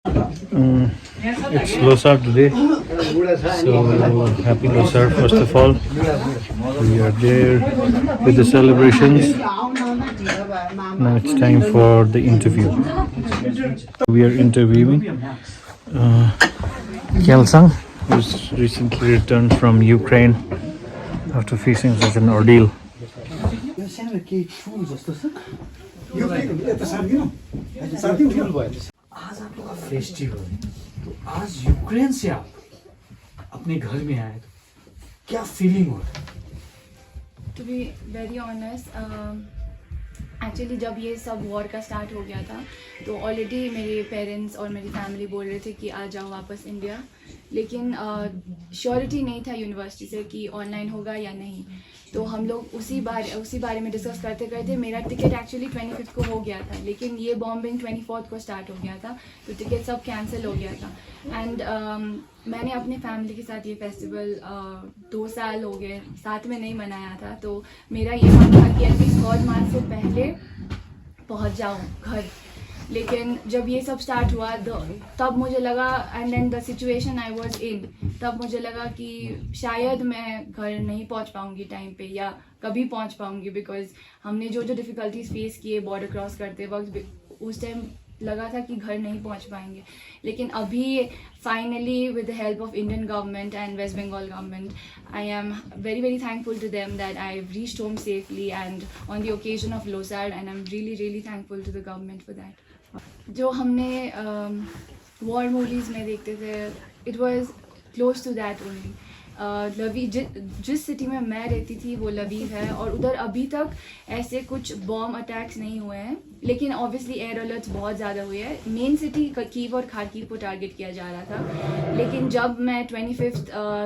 It's Losar today, so happy Losar first of all. We are there with the celebrations. Now it's time for the interview. We are interviewing Kelsang, who's recently returned from Ukraine after facing such an ordeal. आज आप लोग का festival है, तो आज Ukraine से आप अपने घर में आए, तो क्या फीलिंग हो रहा है? To be very honest, actually जब ये सब वॉर का स्टार्ट हो गया था तो ऑलरेडी मेरे पेरेंट्स और मेरी फैमिली बोल रहे थे कि आ जाओ वापस इंडिया, लेकिन श्योरिटी नहीं था यूनिवर्सिटी से कि ऑनलाइन होगा या नहीं। तो हम लोग उसी बारे में डिस्कस करते करते मेरा टिकट एक्चुअली 25 को हो गया था, लेकिन ये बॉम्बिंग 24 को स्टार्ट हो गया था, तो टिकट सब कैंसिल हो गया था। एंड मैंने अपने फैमिली के साथ ये फेस्टिवल 2 साल हो गए साथ में नहीं मनाया था, तो मेरा ये मन था कि एटलीस्ट 3 मार्च से पहले पहुंच जाऊं घर। लेकिन जब ये सब स्टार्ट हुआ तब मुझे लगा, and then the situation I was in, तब मुझे लगा कि शायद मैं घर नहीं पहुंच पाऊंगी टाइम पे या कभी पहुंच पाऊंगी, बिकॉज हमने जो डिफ़िकल्टीज फेस किए बॉर्डर क्रॉस करते वक्त, उस टाइम लगा था कि घर नहीं पहुंच पाएंगे। लेकिन अभी finally with the help of Indian government and West Bengal government, I am very very thankful to them that I have reached home safely and on the occasion of Losar, and I am really really thankful to the government for that. जो हमने war movies में देखते थे, it was close to that only. लवी जिस city में मैं रहती थी वो लवीव है, और उधर अभी तक ऐसे कुछ बॉम्ब अटैक्स नहीं हुए हैं, लेकिन ऑब्वियसली एयर अलर्ट्स बहुत ज़्यादा हुए हैं। मेन सिटी कीव और खार्किव को टारगेट किया जा रहा था, लेकिन जब मैं 25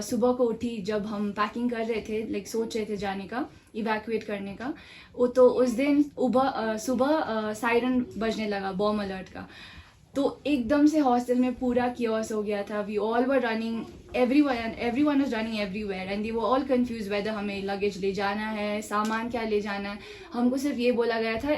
सुबह को उठी, जब हम पैकिंग कर रहे थे, लाइक सोच रहे थे जाने का, इवैक्यूएट करने का, तो उस दिन सुबह सायरन बजने लगा बॉम्ब अलर्ट का, तो एकदम से हॉस्टल में पूरा कियोस हो गया था। We all were running, everyone was running everywhere and they were all confused whether हमें लगेज ले जाना है, सामान क्या ले जाना है। हमको सिर्फ ये बोला गया था,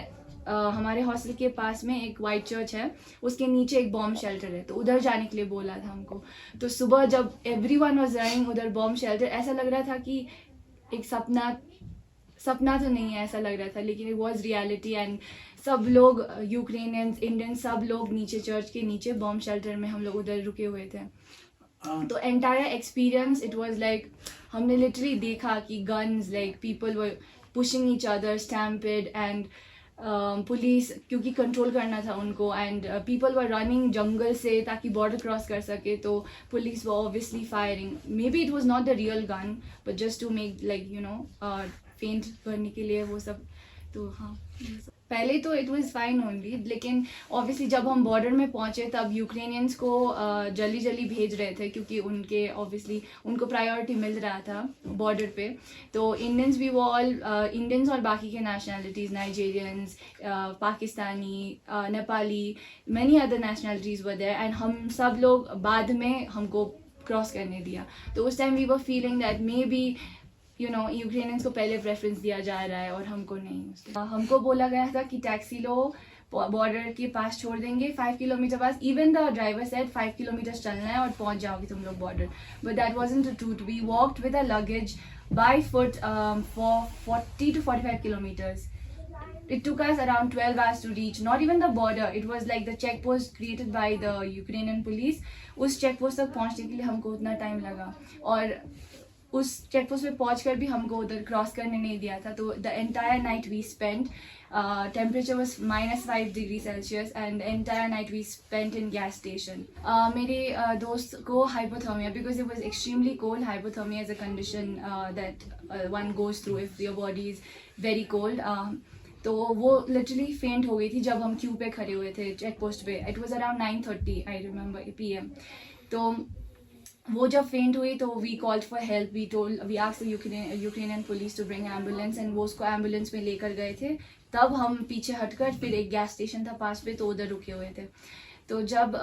हमारे हॉस्टल के पास में एक वाइट चर्च है, उसके नीचे एक बॉम्ब शेल्टर है, तो उधर जाने के लिए बोला था हमको। तो सुबह जब एवरीवन वाज रनिंग उधर बॉम्ब शेल्टर, ऐसा लग रहा था कि एक सपना तो नहीं है ऐसा लग रहा था, लेकिन इट वॉज रियलिटी। एंड सब लोग यूक्रेनियंस, इंडियन, सब लोग नीचे चर्च के नीचे बॉम्ब शेल्टर में हम लोग उधर रुके हुए थे। तो entire experience it was like, हमने लिटरली देखा कि guns, like people were pushing each other, stampede, and police क्योंकि कंट्रोल करना था उनको, एंड पीपल वर रनिंग जंगल से ताकि बॉर्डर क्रॉस कर सके, तो police were obviously firing. Maybe it was not the real gun, but just to make like faint करने के लिए वो सब। तो हाँ, पहले तो इट वाज फाइन ओनली, लेकिन ऑब्वियसली जब हम बॉर्डर में पहुंचे तब यूक्रेनियंस को जल्दी जल्दी भेज रहे थे, क्योंकि उनके ऑब्वियसली उनको प्रायोरिटी मिल रहा था बॉर्डर पे। तो इंडियंस भी वो ऑल इंडियंस और बाकी के nationalities, Nigerians, Pakistani, Nepali, many other nationalities were there, and हम सब लोग बाद में हमको क्रॉस करने दिया। तो उस time we were feeling that maybe Ukrainians को पहले प्रेफरेंस दिया जा रहा है और हमको नहीं। हमको बोला गया था कि टैक्सी लो, बॉर्डर के पास छोड़ देंगे 5 किलोमीटर पास, even the driver said 5 kilometre चलना है और पहुंच जाओगे तुम लोग border, but that wasn't the truth. We walked with a luggage by foot for 40 to 45 kilometers. It took us around 12 hours to reach not even the border. It was like the check post created by the Ukrainian police. उस check post तक पहुंचने के लिए हमको उतना time लगा, और उस चेक पोस्ट पे पहुँच कर भी हमको उधर क्रॉस करने नहीं दिया था। तो the entire night we spent, temperature was -5 degree Celsius, and entire night we spent in gas station. मेरे दोस्त को hypothermia, because it was extremely cold. Hypothermia is a condition that one goes through if your body is very cold. तो वो literally फेंट हो गई थी जब हम क्यू पे खड़े हुए थे चेक पोस्ट पे। It was around 9:30 I remember PM। तो वो जब फेंट हुई तो we called for help, we asked the Ukrainian police to bring ambulance, and वो उसको एम्बुलेंस में लेकर गए थे। तब हम पीछे हटकर फिर एक गैस स्टेशन था पास पे, तो उधर रुके हुए थे। तो जब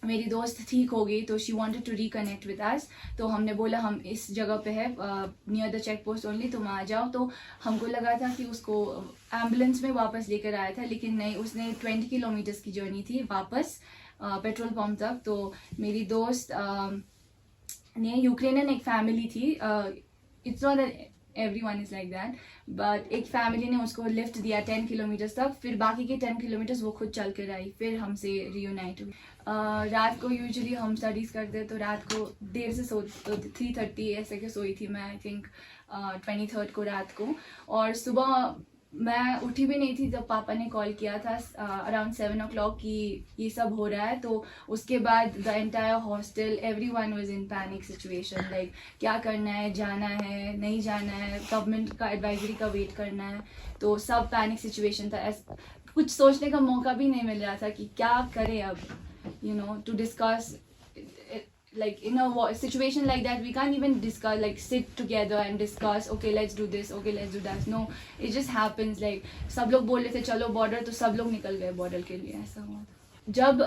मेरी दोस्त ठीक हो गई तो she wanted to reconnect with us, तो हमने बोला हम इस जगह पे है near the check post only, तुम आ जाओ। तो हमको लगा था कि उसको एम्बुलेंस में वापस लेकर आया था, लेकिन नहीं, उसने 20 किलोमीटर्स की जर्नी थी वापस पेट्रोल पंप तक। तो मेरी दोस्त ने, यूक्रेनियन एक फैमिली थी, it's not that everyone is like that, but एक फैमिली ने उसको लिफ्ट दिया 10 किलोमीटर्स तक, फिर बाकी के 10 किलोमीटर्स वो खुद चल कर आई, फिर हमसे रियूनाइट हुई। रात को यूजुअली हम स्टडीज़ करते तो रात को देर से सो, 3:30 ऐसे के सोई थी मैं, आई थिंक 23rd को रात को, और सुबह मैं उठी भी नहीं थी जब पापा ने कॉल किया था अराउंड 7 o'clock कि ये सब हो रहा है। तो उसके बाद the entire hostel, everyone was in panic situation, like क्या करना है, जाना है नहीं जाना है, गवर्नमेंट का एडवाइजरी का वेट करना है। तो सब पैनिक सिचुएशन था, कुछ सोचने का मौका भी नहीं मिल रहा था कि क्या करें अब, you know, to discuss, like in a situation like that we can't even discuss, like sit together and discuss, okay let's do this, okay let's do that, no, it just happens, like सब लोग बोल रहे थे चलो border, तो सब लोग निकल गए बॉर्डर के लिए, ऐसा हुआ था। जब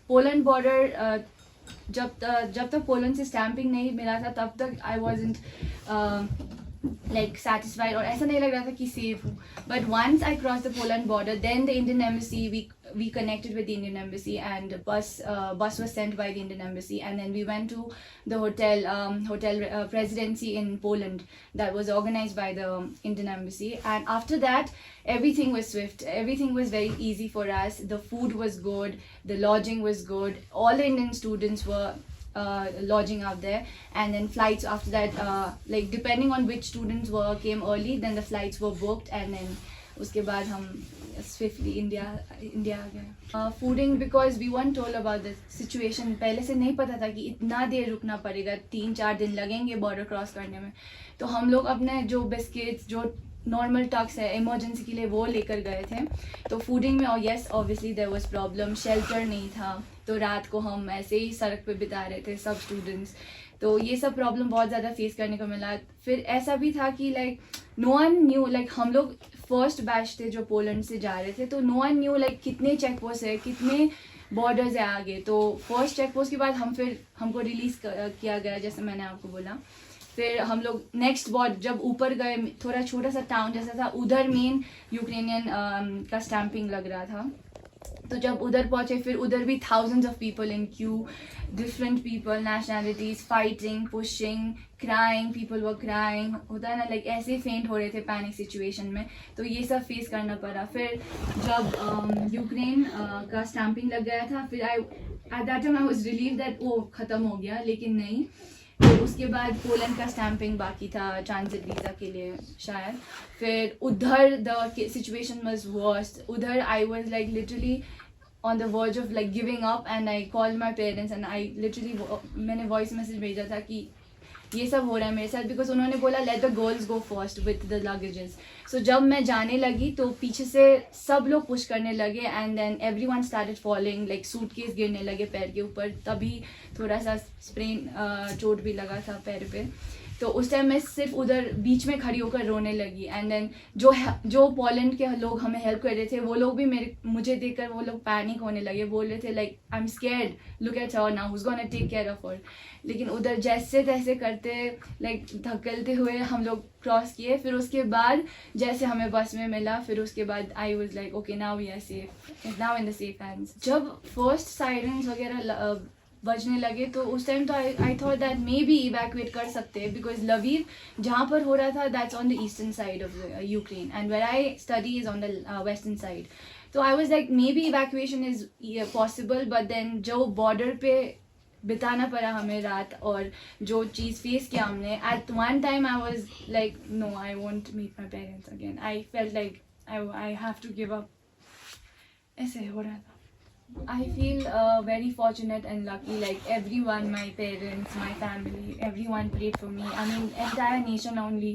पोलैंड बॉर्डर, जब तक पोलैंड से स्टैंपिंग नहीं मिला था तब तक आई वाजंट like satisfied, और ऐसा नहीं लग रहा था कि सेफ हूँ। But once I crossed the Poland border, then the Indian embassy, we connected with the Indian embassy, and bus was sent by the Indian embassy, and then we went to the hotel presidency in Poland that was organized by the Indian embassy, and after that everything was swift, everything was very easy for us. The food was good, the lodging was good, all the Indian students were lodging out there, and then flights after that, like depending on which students came early, then the flights were booked, and then उसके बाद हम swiftly India आ गए। Fooding, because we weren't told about the situation, पहले से नहीं पता था कि इतना देर रुकना पड़ेगा, 3-4 दिन लगेंगे बॉर्डर क्रॉस करने में। तो हम लोग अपने जो बिस्किट्स, जो नॉर्मल टक्स है इमरजेंसी के लिए, वो लेकर गए थे। तो फूडिंग में, और yes obviously there was problem, shelter नहीं था, तो रात को हम ऐसे ही सड़क पे बिता रहे थे सब स्टूडेंट्स। तो ये सब प्रॉब्लम बहुत ज़्यादा फेस करने को मिला। फिर ऐसा भी था कि like no one knew, like हम लोग फर्स्ट बैच थे जो पोलैंड से जा रहे थे, तो नो वन न्यू लाइक कितने चेक पोस्ट है, कितने बॉर्डर्स है आगे। तो फर्स्ट चेक पोस्ट के बाद हमको रिलीज़ किया गया, जैसे मैंने आपको बोला। फिर हम लोग नेक्स्ट बॉर्डर जब ऊपर गए, थोड़ा छोटा सा टाउन जैसा था, उधर मेन यूक्रेनियन का स्टैंपिंग लग रहा था। तो जब उधर पहुंचे, फिर उधर भी thousands of people in Q, different people, nationalities, fighting, pushing, crying, people were crying, होता है ना, लाइक ऐसे ही फेंट हो रहे थे पैनिक सिचुएशन में। तो ये सब फेस करना पड़ा। फिर जब यूक्रेन का स्टैंपिंग लग गया था, फिर at that time I was relive that वो ख़त्म हो गया, लेकिन नहीं। तो उसके बाद पोलैंड का स्टैंपिंग बाकी था ट्रांजिट वीज़ा के लिए शायद। फिर उधर द सिचुएशन वाज वर्स्ट, उधर आई was like literally on the verge of like giving up, and I called my parents and I literally मैंने voice message भेजा था कि ये सब हो रहा है मेरे साथ, बिकॉज उन्होंने बोला let the girls go first with the luggages. So जब मैं जाने लगी तो पीछे से सब लोग पुश करने लगे, and then everyone started falling, like suitcase गिरने लगे पैर के ऊपर, तभी थोड़ा सा स्प्रेन, चोट भी लगा था पैर पे। तो उस टाइम मैं सिर्फ उधर बीच में खड़ी होकर रोने लगी, एंड देन जो पोलैंड के लोग हमें हेल्प कर रहे थे, वो लोग भी मुझे देखकर वो लोग पैनिक होने लगे, बोल रहे थे like I am scared, look at her now, who is gonna take care of her. लेकिन उधर जैसे तैसे करते, लाइक धकेलते हुए हम लोग क्रॉस किए। फिर उसके बाद जैसे हमें बस में मिला, फिर उसके बाद I was like okay now we are safe, now in the safe hands. जब फर्स्ट साइरन्स वगैरह बजने लगे तो उस टाइम तो I thought that maybe evacuate कर सकते हैं, बिकॉज लवीव जहाँ पर हो रहा था that's on the eastern side of Ukraine, and where I study is on the western side. तो I was like maybe evacuation is possible, but then जो बॉर्डर पे बिताना पड़ा हमें रात, और जो चीज़ फेस किया हमने, at one time I was like no, I won't meet my parents again, I felt like I have to give up, ऐसे हो रहा था। I feel very fortunate and lucky, like everyone, my parents, my family, everyone prayed for me. I mean, entire nation only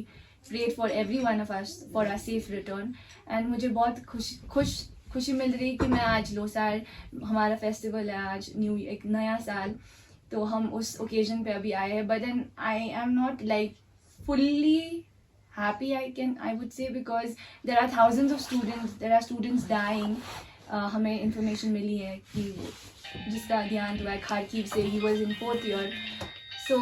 prayed for every one of us for a safe return. And मुझे बहुत खुशी मिल रही कि मैं आज लोसार, हमारा festival है आज, एक नया साल, तो हम उस ओकेजन पे अभी आए हैं। But then I am not like fully happy, I would say, because there are thousands of students, there are students dying. हमें इंफॉर्मेशन मिली है कि जिसका ध्यान हुआ है खारकीव से, he was in 4th year. So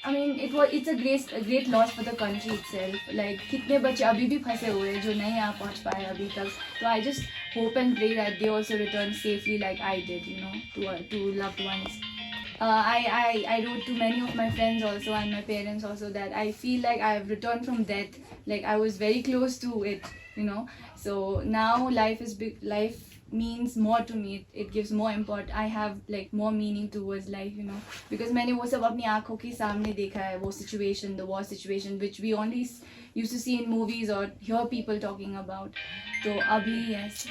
it's a great loss for the country itself. Like कितने बच्चे अभी भी फंसे हुए हैं जो नहीं आ पहुंच पाए अभी तक. So I just hope and pray that they also return safely like I did, you know, to loved ones. I wrote to many of my friends also and my parents also that I feel like I have returned from death. Like I was very close to it, you know. So now life is big. Life means more to me. It gives more import. I have like more meaning towards life, you know, because मैंने वो सब अपनी आँखों के सामने देखा है, वो situation, the war situation, which we only used to see in movies or hear people talking about. So abhi yes.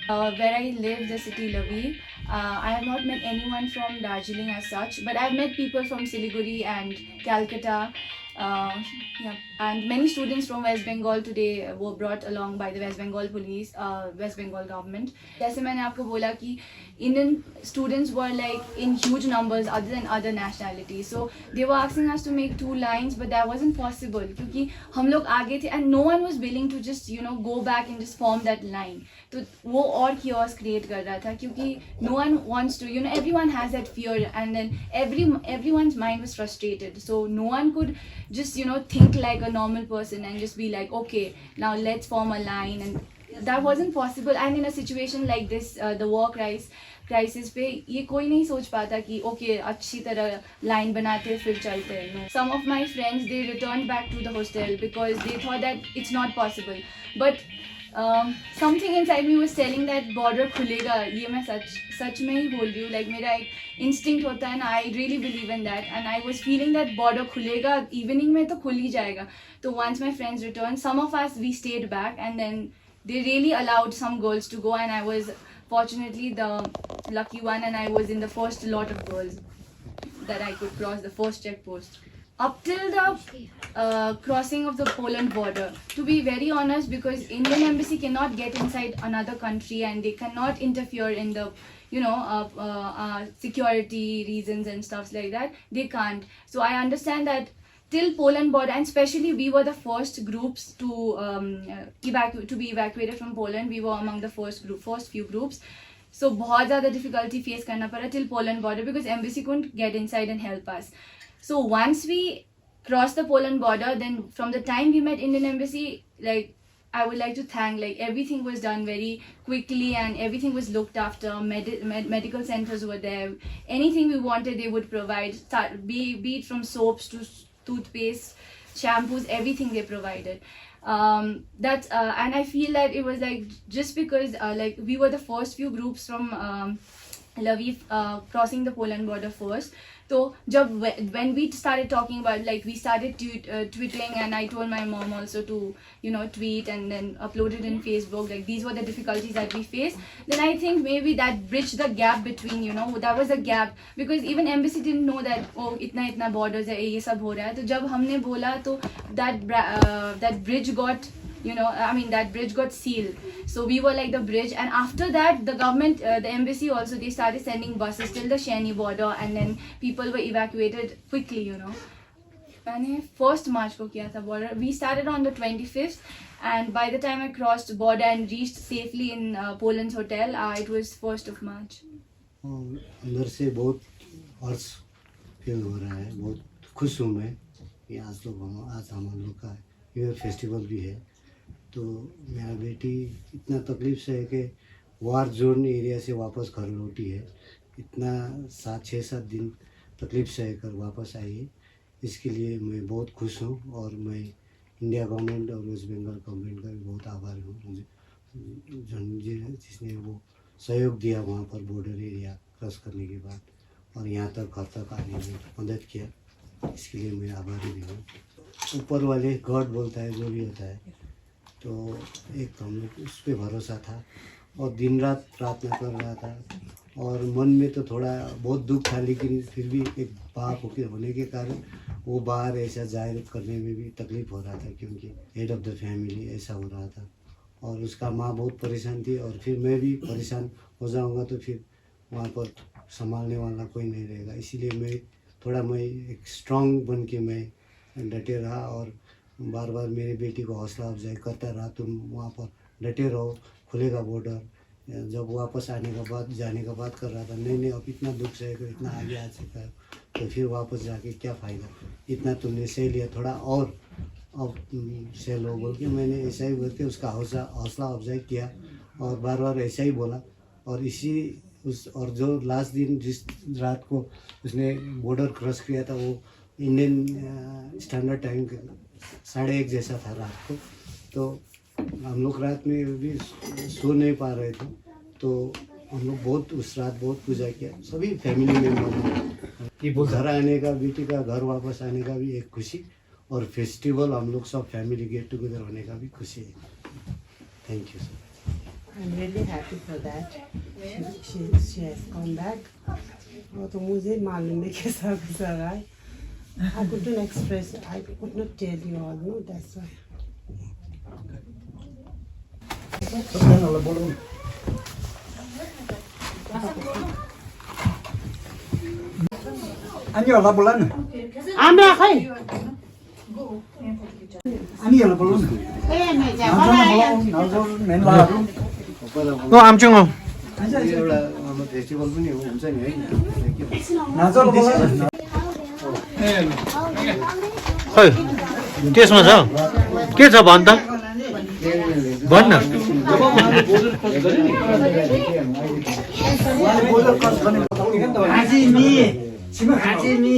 Where I live, the city Lavi, I have not met anyone from Darjeeling as such, but I've met people from Siliguri and Calcutta. Yeah, and many students from West Bengal today were brought along by the West Bengal police, West Bengal government. जैसे मैंने आपको बोला कि Indian students were like in huge numbers other than other nationalities. So they were asking us to make 2 lines, but that wasn't possible क्योंकि हम लोग आगे थे and no one was willing to just, you know, go back and just form that line. तो वो और chaos create कर रहा था क्योंकि no one wants to, you know, everyone has that fear and then everyone's mind was frustrated. So no one could just, you know, think like a normal person and just be like, okay, now let's form a line, and that wasn't possible. And in a situation like this, the war crisis पे ये कोई नहीं सोच पाता कि okay अच्छी तरह line बनाते फिर चलते हैं. No. Some of my friends, they returned back to the hostel because they thought that it's not possible, but something inside me was telling that border खुलेगा. ये मैं सच में ही बोल रही हूँ. Like मेरा एक instinct होता है ना, I really believe in that, and I was feeling that border खुलेगा, evening में तो खुल ही जाएगा. So once my friends returned, some of us we stayed back, and then they really allowed some girls to go, and I was fortunately the lucky one, and I was in the first lot of girls that I could cross the first checkpost. Up till the crossing of the Poland border, to be very honest, because Indian embassy cannot get inside another country and they cannot interfere in the, you know, security reasons and stuff like that. They can't. So I understand that till Poland border, and especially we were the first groups to be evacuated from Poland. We were among the first few groups. So बहुत ज़्यादा difficulty face करना पड़ा till Poland border because embassy couldn't get inside and help us. So once we crossed the Poland border, then from the time we met Indian embassy, like I would like to thank, like everything was done very quickly and everything was looked after. Medical centers were there. Anything we wanted, they would provide. Be it from soaps to toothpaste, shampoos, everything they provided. And I feel that it was like just because like we were the first few groups from Lviv crossing the Poland border first. So when we started talking about, like we started twittering, and I told my mom also to, you know, tweet and then upload it in Facebook, like these were the difficulties that we faced. Then I think maybe that bridged the gap between, you know, that was a gap because even embassy didn't know that oh itna borders hai, ye sab ho raha hai. So jab humne bola to that bridge got, you know, I mean that bridge got sealed. So we were like the bridge, and after that the government, the embassy also, they started sending buses till the Sheni border, and then people were evacuated quickly, you know. मैंने 1st March को किया था border. We started on the 25th, and by the time I crossed border and reached safely in Poland's hotel, it was 1st of March. अंदर से बहुत हर्ष feel हो रहा है. बहुत खुश हूँ मैं कि आज हम लोग का ये फेस्टिवल भी है. तो मेरा बेटी इतना तकलीफ से है कि वार जोन एरिया से वापस घर लौटी है. इतना 6-7 दिन तकलीफ से कर वापस आई है. इसके लिए मैं बहुत खुश हूँ और मैं इंडिया गवर्नमेंट और वेस्ट बंगाल गवर्नमेंट का भी बहुत आभारी हूँ. मुझे जिसने वो सहयोग दिया वहाँ पर बॉर्डर एरिया क्रॉस करने के बाद और यहाँ तक घर तक आने में मदद किया. इसके लिए मैं आभारी भी हूँ. ऊपर वाले गॉड बोलता है जो भी होता है, तो एक हम लोग उस पर भरोसा था और दिन रात प्रार्थना कर रहा था. और मन में तो थोड़ा बहुत दुख था, लेकिन फिर भी एक बाप होने के कारण वो बाहर ऐसा जाहिर करने में भी तकलीफ़ हो रहा था क्योंकि हेड ऑफ़ द फैमिली ऐसा हो रहा था. और उसका माँ बहुत परेशान थी और फिर मैं भी परेशान हो जाऊंगा तो फिर वहाँ पर संभालने वाला कोई नहीं रहेगा. इसीलिए मैं एक स्ट्रॉन्ग बन के मैं डटे रहा और बार बार मेरे बेटी को हौसला अफजाई करता रहा. तुम वहाँ पर डटे रहो, खुलेगा बॉर्डर, जब वापस आने का बाद जाने का बात कर रहा था, नहीं नहीं अब इतना दुख सहेगा, इतना आगे आ चुका है तो फिर वापस जाके क्या फ़ायदा, इतना तुमने सह लिया, थोड़ा और अब सह लो बोल के मैंने ऐसा ही बोल के उसका हौसला अफजाई किया और बार बार ऐसा ही बोला। और और जो लास्ट दिन जिस रात को उसने बॉर्डर क्रॉस किया था वो इंडियन स्टैंडर्ड टाइम 1:30 जैसा था रात को, तो हम लोग रात में भी सो नहीं पा रहे थे, तो हम लोग बहुत उस रात बहुत पूजा किया, सभी फैमिली मेम्बर कि वो घर आने का, बेटी का घर वापस आने का भी एक खुशी, और फेस्टिवल हम लोग सब फैमिली गेट टुगेदर होने का भी खुशी है। Thank you sir. I'm really happy for that. She has come back. और तो मुझे मालूम नहीं कैसा गुजर रहा है। I couldn't express. I could not tell you all. No, that's why. Anh giờ là bố lên. I'm not hey. Anh giờ là bố lên. Hey, mẹ chào Nó con là này. bố, nó rồi mẹ là. आमचुङ हो एउटा हाम्रो festival पनि हुन्छ नि है। Nó rồi bố lên. खै त्यसमा छ के छ भन् त भन् न Haji mi, chỉ mà haji mi.